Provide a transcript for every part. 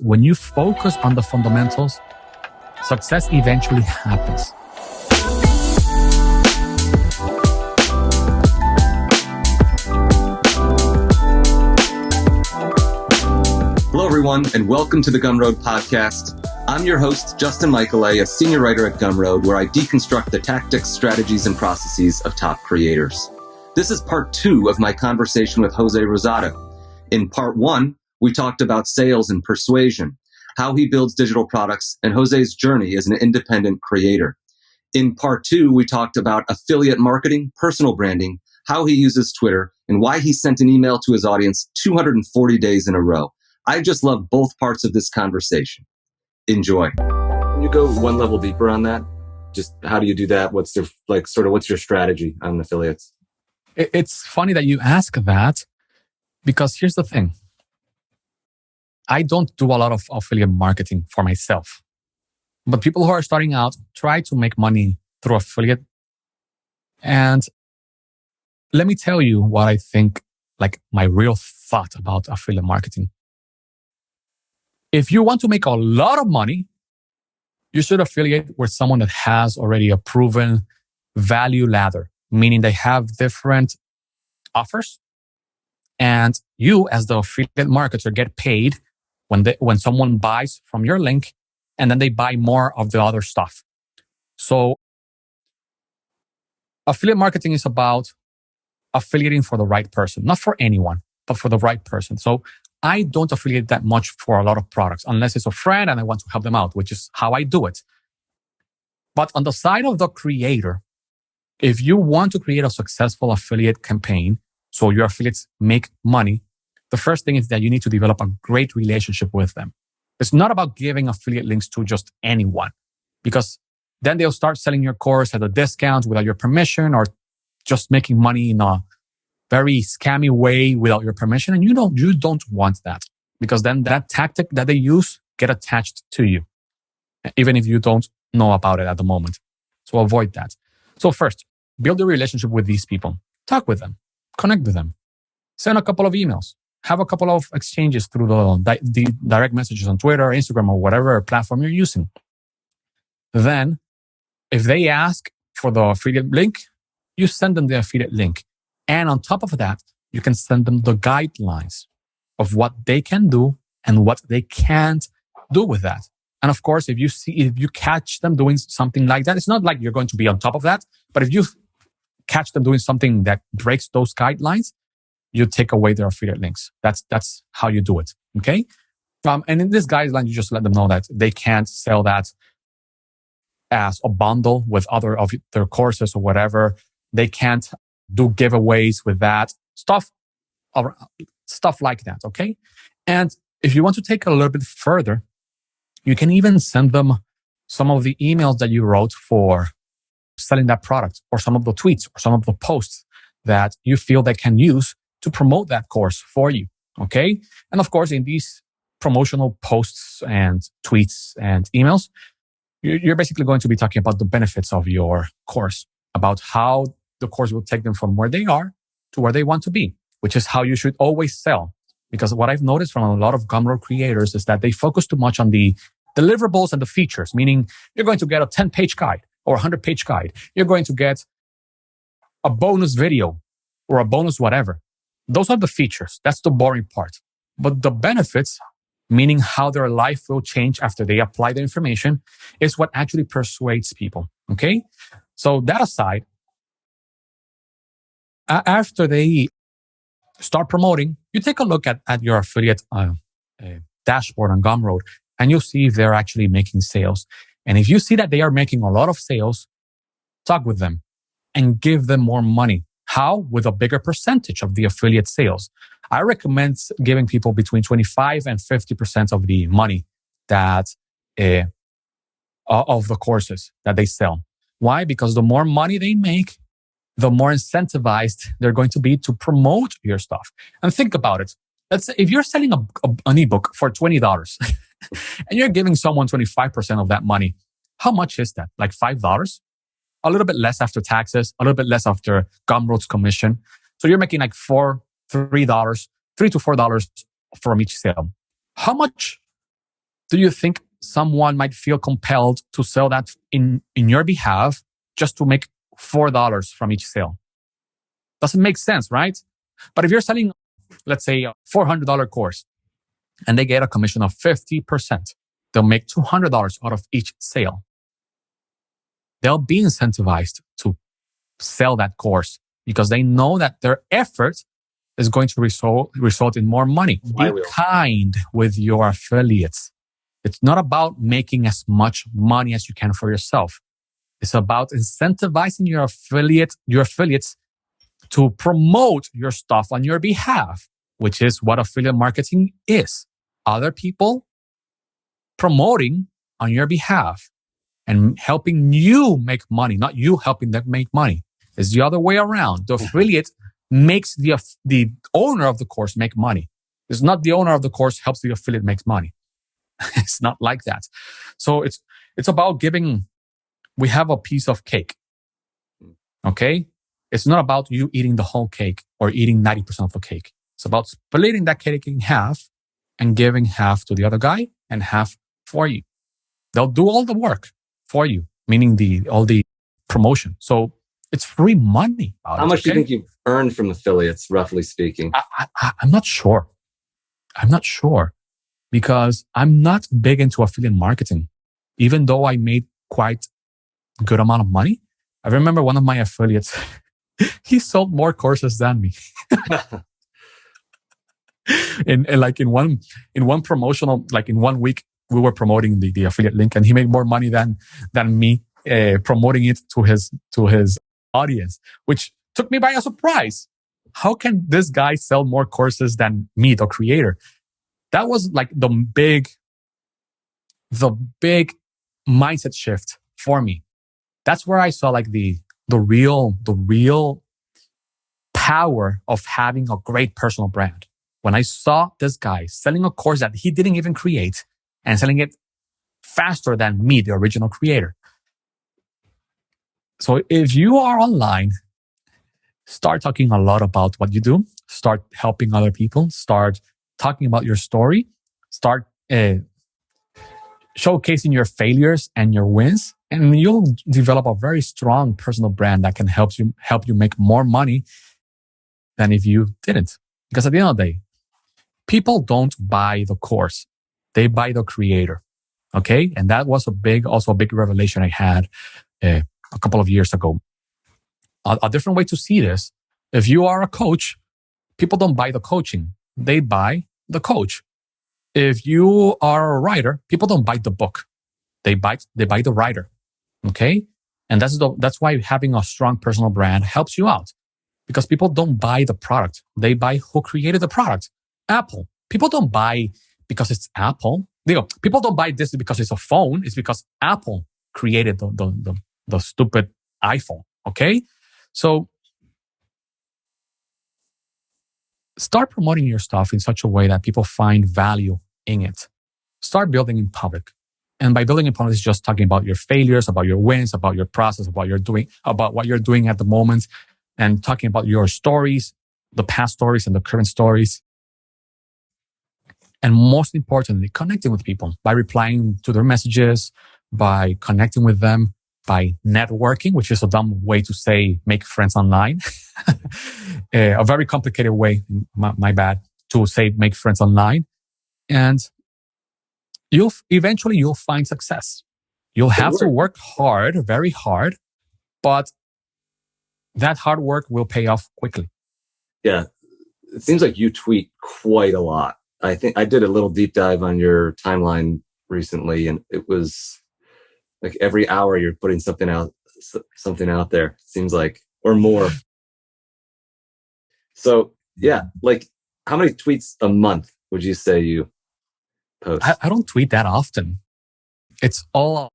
When you focus on the fundamentals, success eventually happens. Hello, everyone, and welcome to the Gumroad podcast. I'm your host, Justin Michaelay, a senior writer at Gumroad, where I deconstruct the tactics, strategies, and processes of top creators. This is part 2 of my conversation with Jose Rosado. In part 1, we talked about sales and persuasion, how he builds digital products, and Jose's journey as an independent creator. In part 2, we talked about affiliate marketing, personal branding, how he uses Twitter, and why he sent an email to his audience 240 days in a row. I just love both parts of this conversation. Enjoy. Can you go one level deeper on that? Just how do you do that? What's your strategy on affiliates? It's funny that you ask that, because here's the thing. I don't do a lot of affiliate marketing for myself, but people who are starting out try to make money through affiliate. And let me tell you what I think, like my real thought about affiliate marketing. If you want to make a lot of money, you should affiliate with someone that has already a proven value ladder, meaning they have different offers. And you, as the affiliate marketer, get paid when someone buys from your link, and then they buy more of the other stuff. So affiliate marketing is about affiliating for the right person, not for anyone, but for the right person. So I don't affiliate that much for a lot of products, unless it's a friend and I want to help them out, which is how I do it. But on the side of the creator, if you want to create a successful affiliate campaign, so your affiliates make money, the first thing is that you need to develop a great relationship with them. It's not about giving affiliate links to just anyone, because then they'll start selling your course at a discount without your permission, or just making money in a very scammy way without your permission. And you don't want that, because then that tactic that they use get attached to you, even if you don't know about it at the moment. So avoid that. So first, build a relationship with these people. Talk with them. Connect with them. Send a couple of emails. Have a couple of exchanges through the direct messages on Twitter, Instagram, or whatever platform you're using. Then, if they ask for the affiliate link, you send them the affiliate link. And on top of that, you can send them the guidelines of what they can do and what they can't do with that. And of course, if you catch them doing something like that, it's not like you're going to be on top of that, but if you catch them doing something that breaks those guidelines, you take away their affiliate links. That's how you do it. Okay. And in this guideline, you just let them know that they can't sell that as a bundle with other of their courses or whatever. They can't do giveaways with that stuff like that. Okay. And if you want to take it a little bit further, you can even send them some of the emails that you wrote for selling that product, or some of the tweets or some of the posts that you feel they can use to promote that course for you. Okay. And of course, in these promotional posts and tweets and emails, you're basically going to be talking about the benefits of your course, about how the course will take them from where they are to where they want to be, which is how you should always sell. Because what I've noticed from a lot of Gumroad creators is that they focus too much on the deliverables and the features, meaning you're going to get a 10-page guide or a 100-page guide. You're going to get a bonus video or a bonus whatever. Those are the features. That's the boring part. But the benefits, meaning how their life will change after they apply the information, is what actually persuades people. Okay? So that aside, after they start promoting, you take a look at your affiliate dashboard on Gumroad, and you'll see if they're actually making sales. And if you see that they are making a lot of sales, talk with them and give them more money. How? With a bigger percentage of the affiliate sales. I recommend giving people between 25 and 50% of the money that of the courses that they sell. Why? Because the more money they make, the more incentivized they're going to be to promote your stuff. And think about it. Let's say if you're selling an ebook for $20 and you're giving someone 25% of that money, how much is that? Like $5? A little bit less after taxes, a little bit less after Gumroad's commission. So you're making like $3 to $4 from each sale. How much do you think someone might feel compelled to sell that in your behalf just to make $4 from each sale? Doesn't make sense, right? But if you're selling, let's say, a $400 course and they get a commission of 50%, they'll make $200 out of each sale. They'll be incentivized to sell that course because they know that their effort is going to result in more money. Be kind with your affiliates. It's not about making as much money as you can for yourself. It's about incentivizing your affiliates to promote your stuff on your behalf, which is what affiliate marketing is. Other people promoting on your behalf and helping you make money, not you helping them make money. It's the other way around. The affiliate makes the owner of the course make money. It's not the owner of the course helps the affiliate make money. It's not like that. So it's about giving. We have a piece of cake. Okay? It's not about you eating the whole cake or eating 90% of the cake. It's about splitting that cake in half and giving half to the other guy and half for you. They'll do all the work for you, meaning all the promotion. So it's free money. How much do you think you've earned from affiliates, roughly speaking? I'm not sure. Because I'm not big into affiliate marketing, even though I made quite a good amount of money. I remember one of my affiliates, he sold more courses than me. in one promotional, like in 1 week, we were promoting the affiliate link, and he made more money than me promoting it to his audience, which took me by a surprise. How can this guy sell more courses than me, the creator? That was like the big mindset shift for me. That's where I saw like the real power of having a great personal brand. When I saw this guy selling a course that he didn't even create and selling it faster than me, the original creator. So if you are online, start talking a lot about what you do, start helping other people, start talking about your story, start showcasing your failures and your wins, and you'll develop a very strong personal brand that can help you make more money than if you didn't. Because at the end of the day, people don't buy the course. They buy the creator. Okay. And that was also a big revelation I had a couple of years ago. A different way to see this. If you are a coach, people don't buy the coaching. They buy the coach. If you are a writer, people don't buy the book. They buy the writer. Okay. And that's why having a strong personal brand helps you out, because people don't buy the product. They buy who created the product. Apple. People don't buy because it's Apple. People don't buy this because it's a phone. It's because Apple created the stupid iPhone. Okay. So start promoting your stuff in such a way that people find value in it. Start building in public. And by building in public, it's just talking about your failures, about your wins, about your process, about what you're doing at the moment, and talking about your stories, the past stories and the current stories. And most importantly, connecting with people by replying to their messages, by connecting with them, by networking, which is a dumb way to say make friends online. A very complicated way, my bad, to say make friends online. And you'll find success. You'll have to work hard, very hard, but that hard work will pay off quickly. Yeah. It seems like you tweet quite a lot. I think I did a little deep dive on your timeline recently, and it was like every hour you're putting something out there, it seems like, or more. So yeah, like how many tweets a month would you say you post? I don't tweet that often. It's all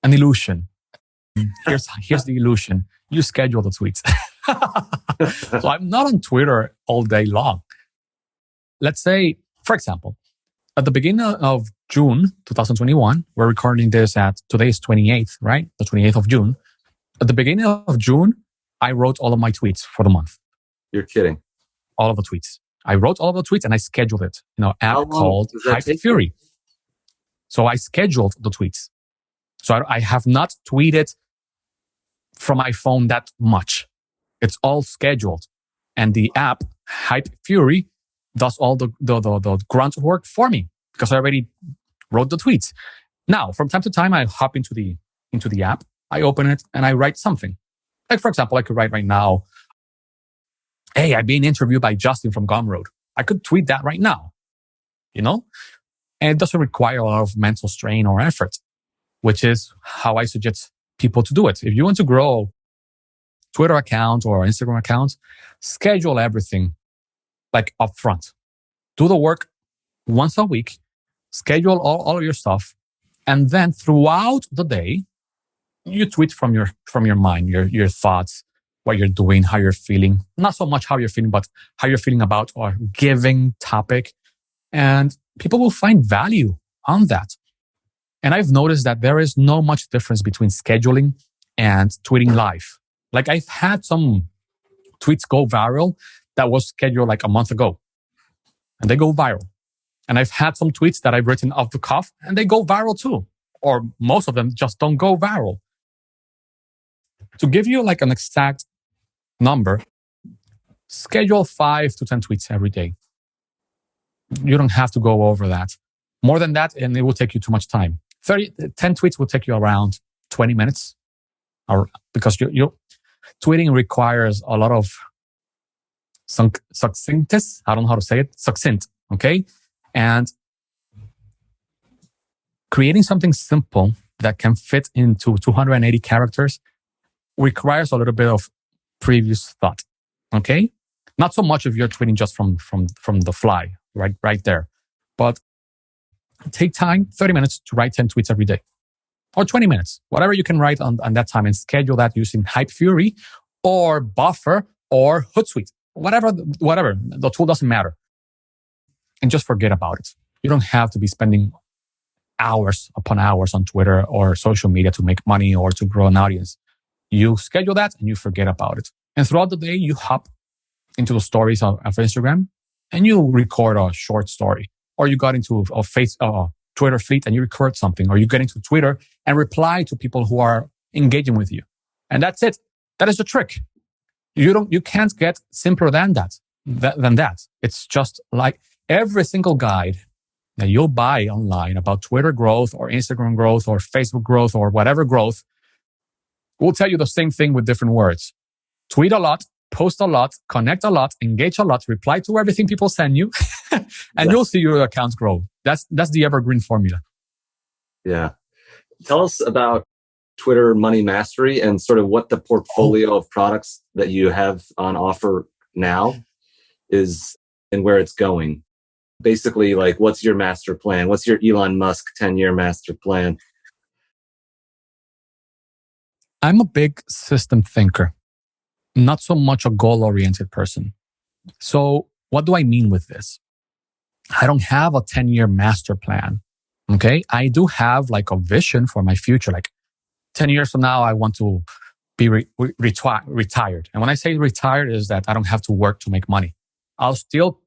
an illusion. Here's the illusion. You schedule the tweets. So I'm not on Twitter all day long. Let's say, for example, at the beginning of June 2021, we're recording this today is 28th, right? The 28th of June. At the beginning of June, I wrote all of my tweets for the month. You're kidding. All of the tweets. I wrote all of the tweets and I scheduled it in an app called Hype Fury. So I scheduled the tweets. So I have not tweeted from my phone that much. It's all scheduled. And the app, Hype Fury, does all the grunt work for me because I already wrote the tweets. Now, from time to time, I hop into the app, I open it, and I write something. Like, for example, I could write right now, hey, I'm being interviewed by Justin from Gumroad. I could tweet that right now, you know? And it doesn't require a lot of mental strain or effort, which is how I suggest people to do it. If you want to grow Twitter account or Instagram account, schedule everything like upfront. Do the work once a week, schedule all of your stuff, and then throughout the day, you tweet from your mind, your thoughts, what you're doing, how you're feeling. Not so much how you're feeling, but how you're feeling about a given topic. And people will find value on that. And I've noticed that there is no much difference between scheduling and tweeting live. Like I've had some tweets go viral that was scheduled like a month ago and they go viral. And I've had some tweets that I've written off the cuff and they go viral too. Or most of them just don't go viral. To give you like an exact number, schedule 5 to 10 tweets every day. You don't have to go over that. More than that, and it will take you too much time. 10 tweets will take you around 20 minutes. Or because you tweeting requires a lot of succinctness. I don't know how to say it. Succinct. Okay. And creating something simple that can fit into 280 characters requires a little bit of previous thought. Okay. Not so much if you're tweeting just from the fly, right there. But take time, 30 minutes to write 10 tweets every day. Or 20 minutes, whatever you can write on that time, and schedule that using Hype Fury or Buffer or Hootsuite. Whatever, the tool doesn't matter. And just forget about it. You don't have to be spending hours upon hours on Twitter or social media to make money or to grow an audience. You schedule that and you forget about it. And throughout the day, you hop into the stories of Instagram and you record a short story. Or you got into a Twitter fleet and you record something. Or you get into Twitter and reply to people who are engaging with you. And that's it. That is the trick. You can't get simpler than that. It's just like every single guide that you'll buy online about Twitter growth or Instagram growth or Facebook growth or whatever growth will tell you the same thing with different words. Tweet a lot, post a lot, connect a lot, engage a lot, reply to everything people send you, and you'll see your accounts grow. That's the evergreen formula. Yeah. Tell us about Twitter Money Mastery and sort of what the portfolio of products that you have on offer now is and where it's going. Basically, like, what's your master plan? What's your Elon Musk 10-year master plan? I'm a big system thinker, not so much a goal-oriented person. So what do I mean with this? I don't have a 10-year master plan. Okay. I do have like a vision for my future. Like 10 years from now, I want to be retired. And when I say retired is that I don't have to work to make money. I'll still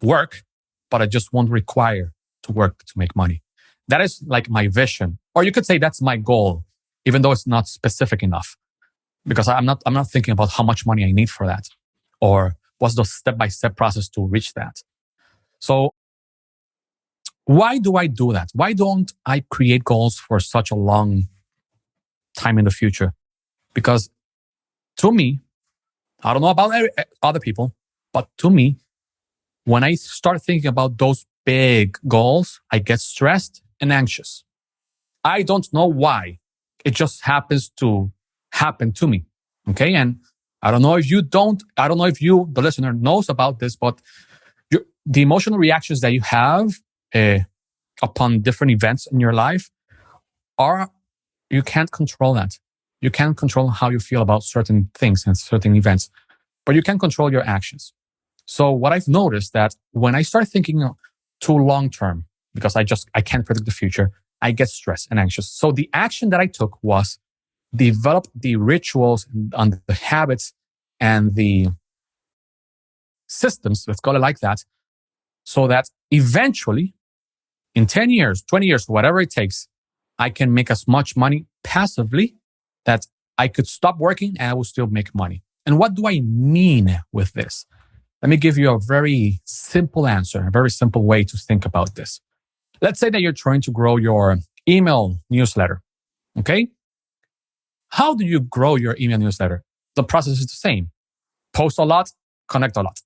work, but I just won't require to work to make money. That is like my vision. Or you could say that's my goal, even though it's not specific enough. Because I'm not thinking about how much money I need for that or what's the step-by-step process to reach that. So why do I do that? Why don't I create goals for such a long time in the future? Because to me, I don't know about other people, but to me, when I start thinking about those big goals, I get stressed and anxious. I don't know why. It just happens to happen to me. Okay. And I don't know if you, the listener, knows about this, but the emotional reactions that you have upon different events in your life you can't control that. You can't control how you feel about certain things and certain events, but you can control your actions. So what I've noticed that when I start thinking too long term, because I can't predict the future, I get stressed and anxious. So the action that I took was develop the rituals and the habits and the systems, let's call it like that, so that eventually in 10 years, 20 years, whatever it takes, I can make as much money passively that I could stop working and I will still make money. And what do I mean with this? Let me give you a very simple answer, a very simple way to think about this. Let's say that you're trying to grow your email newsletter. Okay? How do you grow your email newsletter? The process is the same. Post a lot, connect a lot.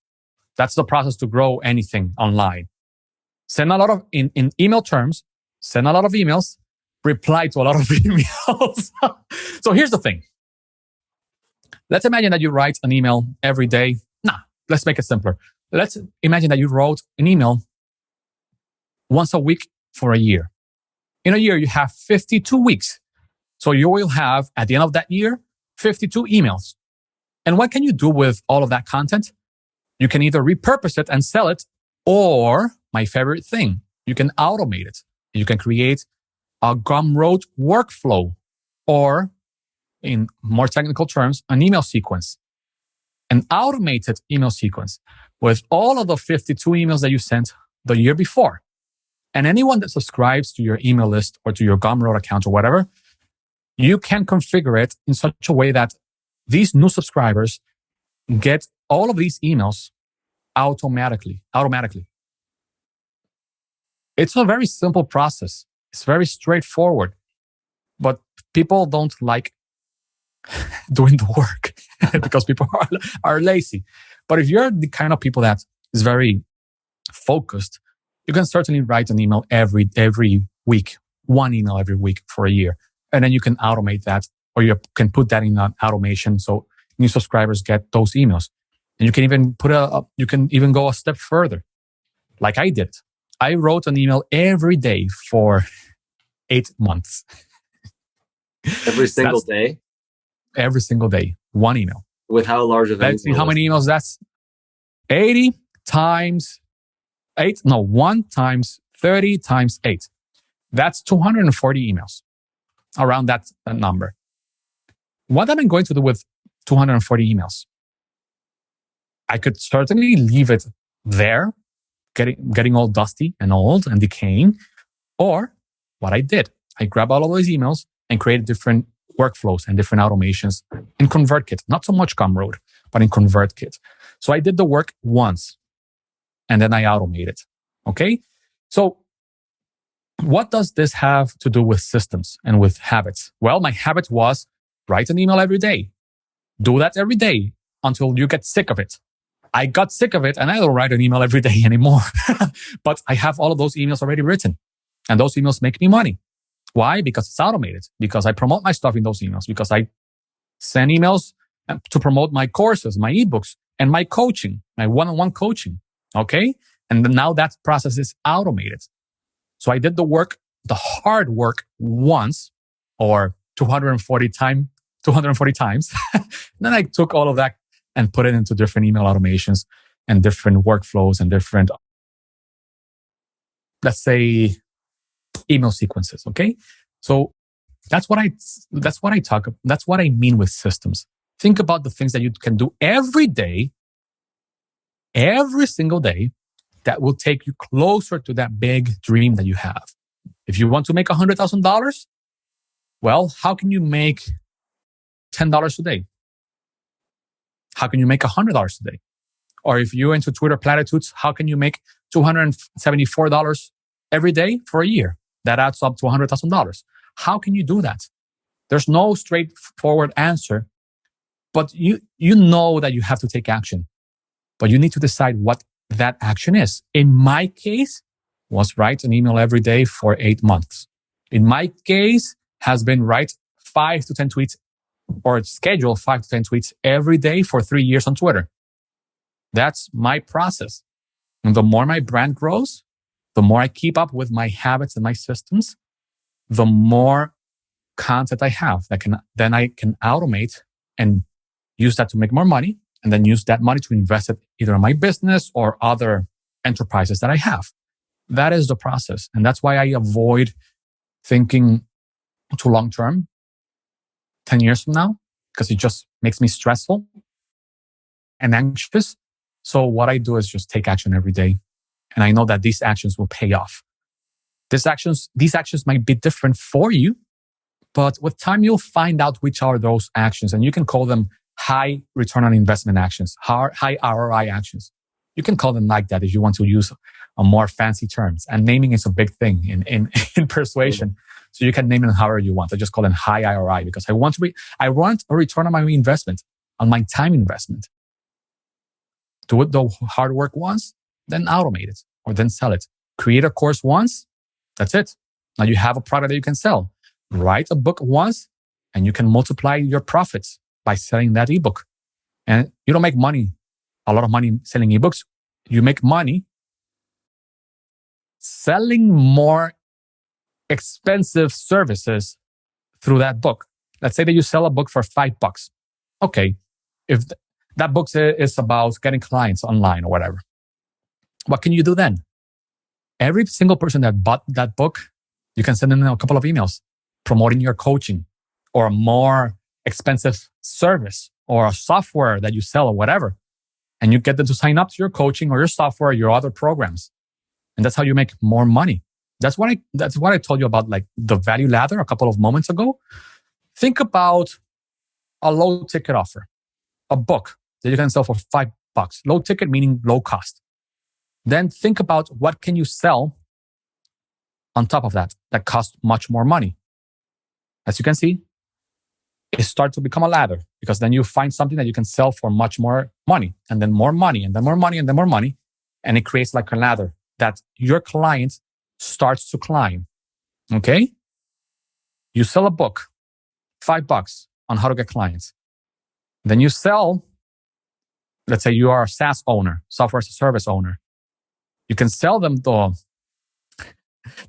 That's the process to grow anything online. Send a lot of, in email terms, send a lot of emails, reply to a lot of emails. So here's the thing. Let's imagine that you write an email every day. Let's make it simpler. Let's imagine that you wrote an email once a week for a year. In a year, you have 52 weeks. So you will have, at the end of that year, 52 emails. And what can you do with all of that content? You can either repurpose it and sell it, or my favorite thing, you can automate it. You can create a Gumroad workflow, or in more technical terms, an email sequence. An automated email sequence with all of the 52 emails that you sent the year before. And anyone that subscribes to your email list or to your Gumroad account or whatever, you can configure it in such a way that these new subscribers get all of these emails automatically. It's a very simple process. It's very straightforward, but people don't like doing the work because people are lazy. But if you're the kind of people that is very focused, you can certainly write an email every week, one email every week for a year. And then you can automate that, or you can put that in an automation so new subscribers get those emails. And you can even you can even go a step further, like I did. I wrote an email every day for 8 months. Every single day? Every single day, one email. With how large of an Let's see how many emails that's 80 times 8. No, 1 times 30 times 8. That's 240 emails, around that number. What am I going to do with 240 emails? I could certainly leave it there, getting all dusty and old and decaying. Or what I did, I grabbed all of those emails and created different workflows and different automations in ConvertKit. Not so much Gumroad, but in ConvertKit. So I did the work once and then I automated. Okay. So what does this have to do with systems and with habits? Well, my habit was write an email every day. Do that every day until you get sick of it. I got sick of it and I don't write an email every day anymore. But I have all of those emails already written, and those emails make me money. Why? Because it's automated. Because I promote my stuff in those emails. Because I send emails to promote my courses, my ebooks, and my coaching, my one-on-one coaching. Okay? And now that process is automated. So I did the work, the hard work once, or 240 times. Then I took all of that and put it into different email automations and different workflows and different, let's say, email sequences. Okay. So that's what I mean with systems. Think about the things that you can do every day, every single day, that will take you closer to that big dream that you have. If you want to make $100,000, well, how can you make $10 a day? How can you make $100 a day? Or if you're into Twitter platitudes, how can you make $274 every day for a year? That adds up to $100,000. How can you do that? There's no straightforward answer, but you know that you have to take action, but you need to decide what that action is. In my case, was write an email every day for 8 months. In my case, has been write 5 to 10 tweets, or schedule 5 to 10 tweets every day for 3 years on Twitter. That's my process. And the more my brand grows, the more I keep up with my habits and my systems, the more content I have that I can automate and use that to make more money, and then use that money to invest it either in my business or other enterprises that I have. That is the process. And that's why I avoid thinking too long term, 10 years from now, because it just makes me stressful and anxious. So what I do is just take action every day. And I know that these actions will pay off. These actions might be different for you, but with time, you'll find out which are those actions, and you can call them high return on investment actions, high ROI actions. You can call them like that if you want to use a more fancy terms. And naming is a big thing in persuasion. So you can name them however you want. I just call them high ROI because I want a return on my investment, on my time investment. Do it the hard work once, then automate it or then sell it. Create a course once, that's it. Now you have a product that you can sell. Write a book once and you can multiply your profits by selling that ebook. And you don't make a lot of money selling ebooks. You make money selling more expensive services through that book. Let's say that you sell a book for $5. Okay. If that book is about getting clients online or whatever, what can you do then? Every single person that bought that book, you can send them a couple of emails promoting your coaching or a more expensive service or a software that you sell or whatever. And you get them to sign up to your coaching or your software, your other programs. And that's how you make more money. That's what I told you about, like the value ladder a couple of moments ago. Think about a low ticket offer, a book that you can sell for $5. Low ticket meaning low cost. Then think about what can you sell on top of that costs much more money. As you can see, it starts to become a ladder because then you find something that you can sell for much more money and then more money and then more money and then more money. And it creates like a ladder that your client starts to climb. Okay? You sell a book, $5 on how to get clients. Then you sell, let's say you are a SaaS owner, software as a service owner. You can sell them the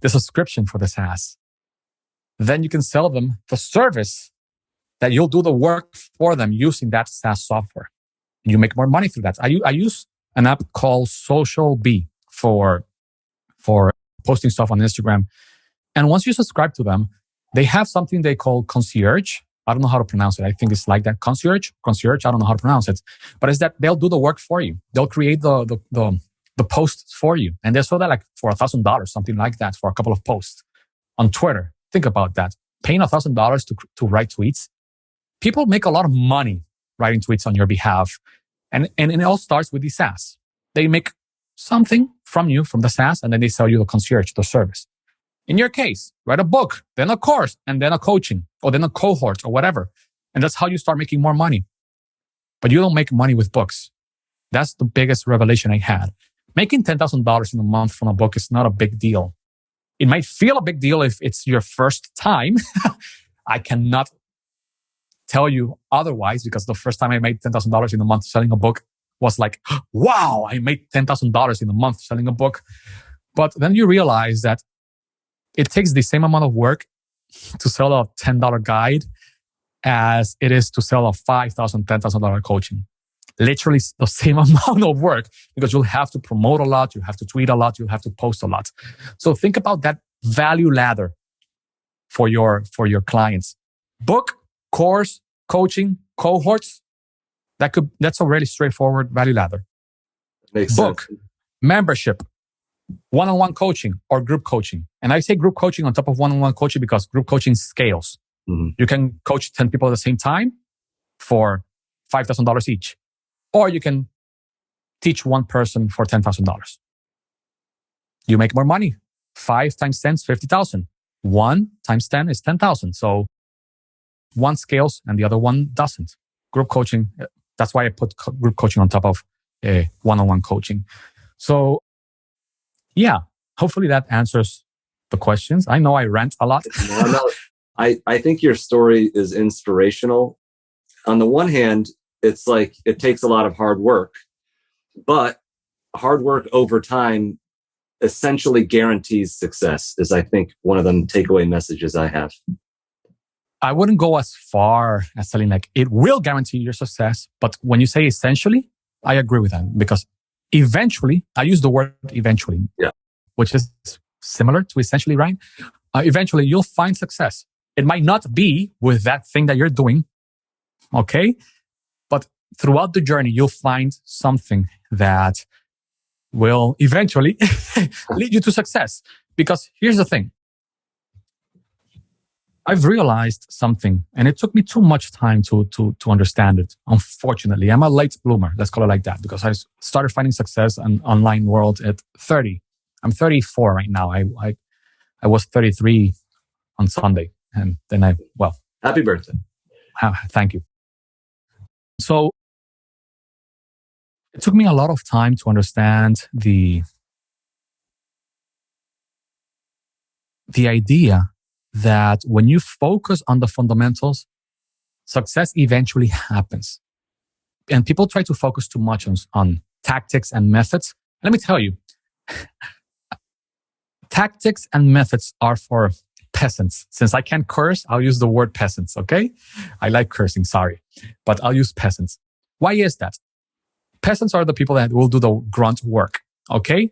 subscription for the SaaS. Then you can sell them the service that you'll do the work for them using that SaaS software. You make more money through that. I use an app called Social Bee for posting stuff on Instagram. And once you subscribe to them, they have something they call concierge. I don't know how to pronounce it. I think it's like that. Concierge. I don't know how to pronounce it. But it's that they'll do the work for you. They'll create the posts for you. And they sell that like for $1,000, something like that, for a couple of posts on Twitter. Think about that. Paying $1,000 to write tweets. People make a lot of money writing tweets on your behalf. And it all starts with the SaaS. They make something from you, from the SaaS, and then they sell you the concierge, the service. In your case, write a book, then a course, and then a coaching, or then a cohort, or whatever. And that's how you start making more money. But you don't make money with books. That's the biggest revelation I had. Making $10,000 in a month from a book is not a big deal. It might feel a big deal if it's your first time. I cannot tell you otherwise, because the first time I made $10,000 in a month selling a book was like, wow, I made $10,000 in a month selling a book. But then you realize that it takes the same amount of work to sell a $10 guide as it is to sell a $5,000, $10,000 coaching. Literally the same amount of work, because you'll have to promote a lot, you have to tweet a lot, you'll have to post a lot. So think about that value ladder for your clients. Book, course, coaching, cohorts. That's a really straightforward value ladder. Makes Book, sense. membership, one-on-one coaching or group coaching. And I say group coaching on top of one-on-one coaching because group coaching scales. Mm-hmm. You can coach 10 people at the same time for $5,000 each. Or you can teach one person for $10,000. You make more money. 5 times 10 is 50,000. 1 times 10 is 10,000. So one scales and the other one doesn't. Group coaching, that's why I put group coaching on top of one-on-one coaching. So yeah, hopefully that answers the questions. I know I rant a lot. No, I think your story is inspirational. On the one hand, it's like it takes a lot of hard work, but hard work over time essentially guarantees success, is I think one of the takeaway messages I have. I wouldn't go as far as telling like it will guarantee your success, but when you say essentially, I agree with that, because eventually, I use the word eventually, which is similar to essentially, right? Eventually, you'll find success. It might not be with that thing that you're doing, okay? But throughout the journey, you'll find something that will eventually lead you to success. Because here's the thing. I've realized something, and it took me too much time to understand it. Unfortunately, I'm a late bloomer. Let's call it like that, because I started finding success in online world at 30. I'm 34 right now. I was 33 on Sunday, and then happy birthday. Thank you. So it took me a lot of time to understand the idea that when you focus on the fundamentals, success eventually happens. And people try to focus too much on tactics and methods. Let me tell you, tactics and methods are for peasants. Since I can't curse, I'll use the word peasants, okay? I like cursing, sorry. But I'll use peasants. Why is that? Peasants are the people that will do the grunt work, okay?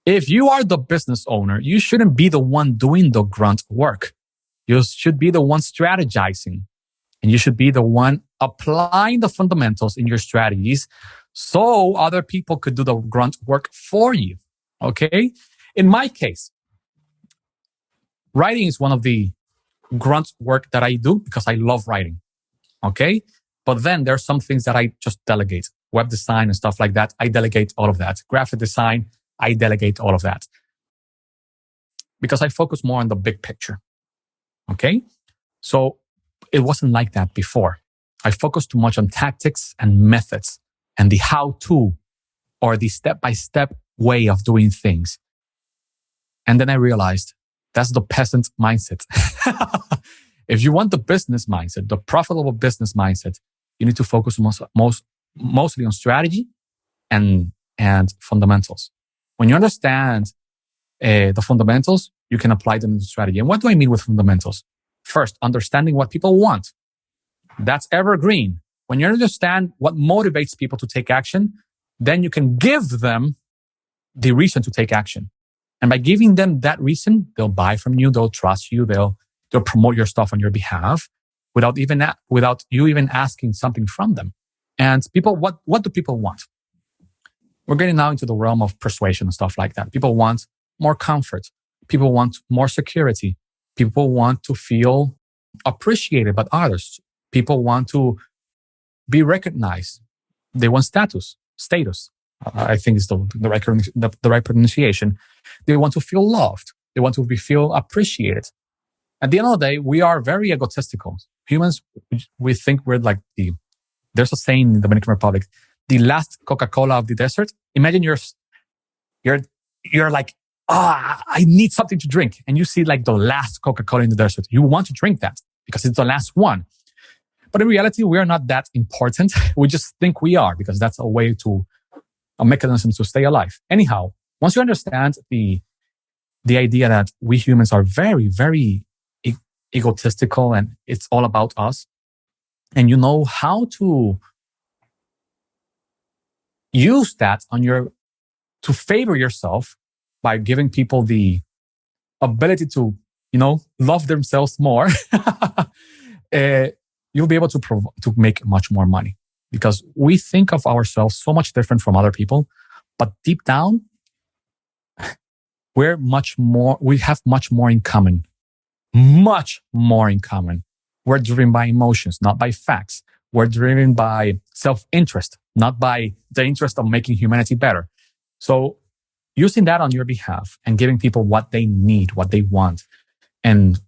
If you are the business owner, you shouldn't be the one doing the grunt work. You should be the one strategizing. And you should be the one applying the fundamentals in your strategies so other people could do the grunt work for you. Okay? In my case, writing is one of the grunt work that I do because I love writing. Okay? But then there's some things that I just delegate. Web design and stuff like that, I delegate all of that. Graphic design, I delegate all of that. Because I focus more on the big picture. Okay? So it wasn't like that before. I focused too much on tactics and methods and the how-to or the step-by-step way of doing things. And then I realized that's the peasant mindset. If you want the business mindset, the profitable business mindset, you need to focus mostly on strategy and fundamentals. When you understand the fundamentals, you can apply them into strategy. And what do I mean with fundamentals? First, understanding what people want. That's evergreen. When you understand what motivates people to take action, then you can give them the reason to take action. And by giving them that reason, they'll buy from you, they'll trust you, they'll promote your stuff on your behalf without you even asking something from them. And people, what do people want? We're getting now into the realm of persuasion and stuff like that. People want more comfort. People want more security. People want to feel appreciated by others. People want to be recognized. They want status. I think is the right pronunciation. They want to feel loved. They want to feel appreciated. At the end of the day, we are very egotistical. Humans, we think we're like there's a saying in the Dominican Republic, the last Coca-Cola of the desert. Imagine you're like, I need something to drink. And you see like the last Coca-Cola in the desert. You want to drink that because it's the last one. But in reality, we are not that important. We just think we are because that's a mechanism to stay alive. Anyhow, once you understand the idea that we humans are very, very egotistical and it's all about us, and you know how to use that to favor yourself by giving people the ability to, love themselves more, you'll be able to make much more money. Because we think of ourselves so much different from other people, but deep down, we have much more in common. Much more in common. We're driven by emotions, not by facts. We're driven by self-interest, not by the interest of making humanity better. So using that on your behalf and giving people what they need, what they want, and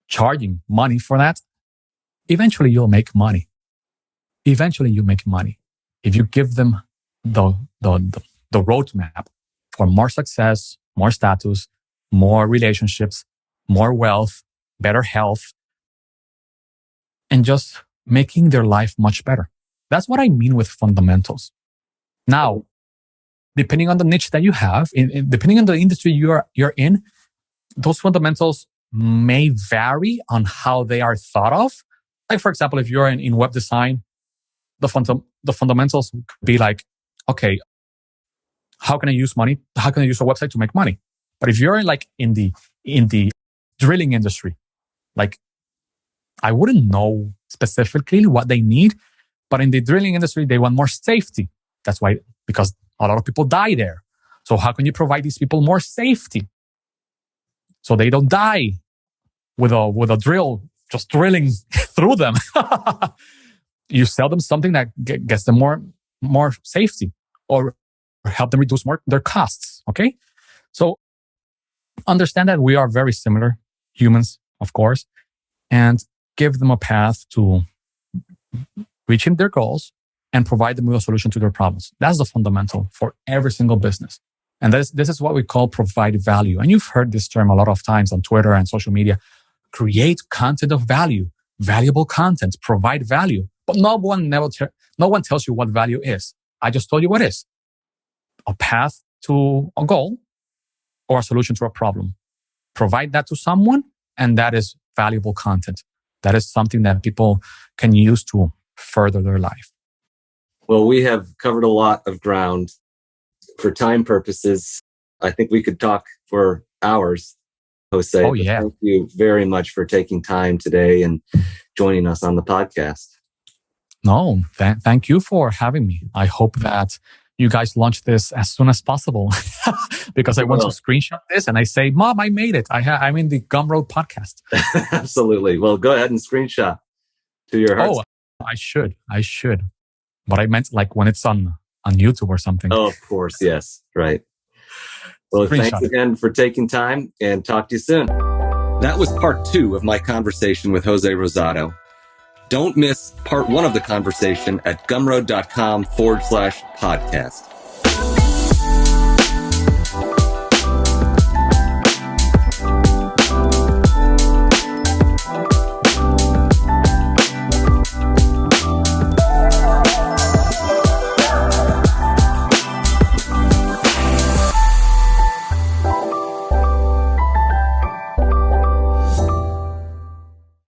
charging money for that, eventually you'll make money. Eventually you make money. If you give them the roadmap for more success, more status, more relationships, more wealth, better health, and just making their life much better. That's what I mean with fundamentals. Now, depending on the niche that you have, depending on the industry you're in, those fundamentals may vary on how they are thought of. Like, for example, if you're in web design, the fundamentals could be like, okay, how can I use money? How can I use a website to make money? But if you're in the drilling industry, like, I wouldn't know specifically what they need, but in the drilling industry, they want more safety. That's why, because a lot of people die there. So how can you provide these people more safety so they don't die with a drill, just drilling through them? You sell them something that gets them more safety, or help them reduce their costs. Okay. So understand that we are very similar humans, of course, and give them a path to reaching their goals and provide them with a solution to their problems. That's the fundamental for every single business. And this is what we call provide value. And you've heard this term a lot of times on Twitter and social media. Create content of value, valuable content, provide value. But no one tells you what value is. I just told you what is. A path to a goal or a solution to a problem. Provide that to someone, and that is valuable content. That is something that people can use to further their life. Well, we have covered a lot of ground. For time purposes, I think we could talk for hours, Jose. Oh, yeah. Thank you very much for taking time today and joining us on the podcast. No, thank you for having me. I hope that you guys launch this as soon as possible because I want to screenshot this and I say, Mom, I made it. I'm in the Gumroad podcast. Absolutely. Well, go ahead and screenshot to your heart. Oh, I should. But I meant like when it's on YouTube or something. Oh, of course. Yes. Right. Well, thanks again for taking time, and talk to you soon. That was part 2 of my conversation with Jose Rosado. Don't miss part 1 of the conversation at gumroad.com/podcast.